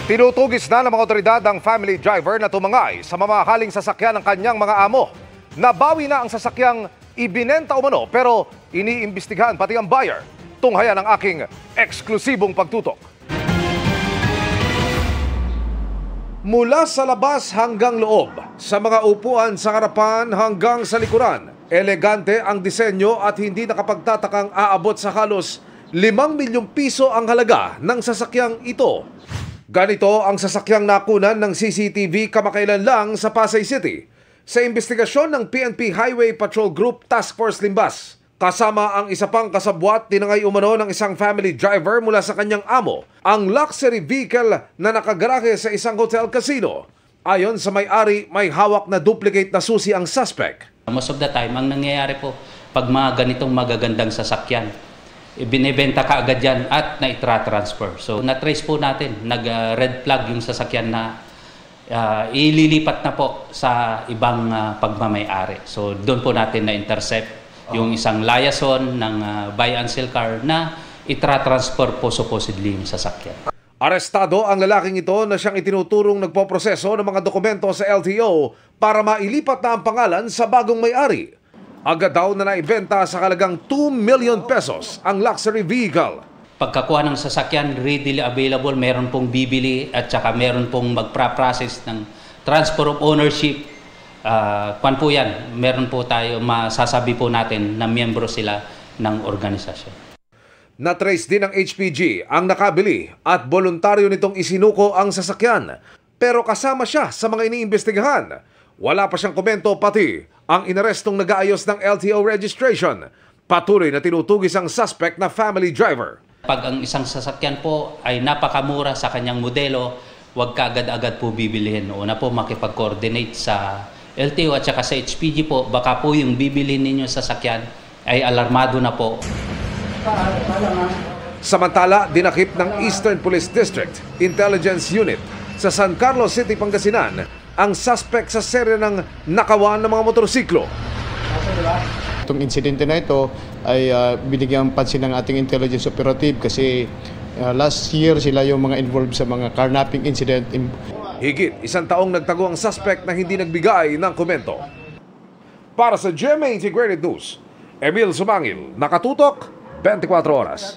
Tinutugis na ng mga otoridad ang family driver na tumangay sa mamahaling sasakyan ng kanyang mga amo. Nabawi na ang sasakyang ibinenta umano pero iniimbestigahan pati ang buyer. Tunghayan ang aking eksklusibong pagtutok. Mula sa labas hanggang loob, sa mga upuan sa harapan hanggang sa likuran, elegante ang disenyo at hindi nakapagtatakang aabot sa halos 5 milyong piso ang halaga ng sasakyang ito. Ganito ang sasakyang nakunan ng CCTV kamakailan lang sa Pasay City sa investigasyon ng PNP Highway Patrol Group Task Force Limbas. Kasama ang isa pang kasabwat, tinangay umano ng isang family driver mula sa kanyang amo ang luxury vehicle na nakagarahe sa isang hotel casino. Ayon sa may-ari, may hawak na duplicate na susi ang suspect. Most of the time, ang nangyayari po pag mga ganitong magagandang sasakyan, binibenta ka agad yan at na-transfer. So na-trace po natin, nag-red flag yung sasakyan na ililipat na po sa ibang pagmamay-ari. So doon po natin na-intercept yung isang liaison ng buy and sell car na itra-transfer po supposedly yung sasakyan. Arestado ang lalaking ito na siyang itinuturong nagpoproseso ng mga dokumento sa LTO para mailipat na ang pangalan sa bagong may-ari. Agad daw na naibenta sa halagang 2 million pesos ang luxury vehicle. Pagkakuha ng sasakyan, readily available, meron pong bibili at saka meron pong magpa-process ng transfer of ownership. Kwan po yan, meron po tayo, masasabi po natin na miyembro sila ng organisasyon. Na-trace din ng HPG ang nakabili at voluntaryo nitong isinuko ang sasakyan. Pero kasama siya sa mga iniimbestigahan. Wala pa siyang komento pati ang inarestong nag-aayos ng LTO registration. Patuloy na tinutugis ang suspect na family driver. Pag ang isang sasakyan po ay napakamura sa kanyang modelo, huwag ka agad-agad po bibilihin. Una po makipag-coordinate sa LTO at saka sa HPG po, baka po yung bibilihin ninyo sasakyan ay alarmado na po. Samantala, dinakip ng Eastern Police District Intelligence Unit sa San Carlos City, Pangasinan ang suspect sa serye ng nakawan ng mga motorsiklo. Itong insidente na ito ay binigyan pansin ng ating intelligence operative kasi last year sila yung mga involved sa mga carnapping incident. Higit 1 taong nagtago ang suspect na hindi nagbigay ng komento. Para sa GMA Integrated News, Emil Sumangil, nakatutok 24 oras.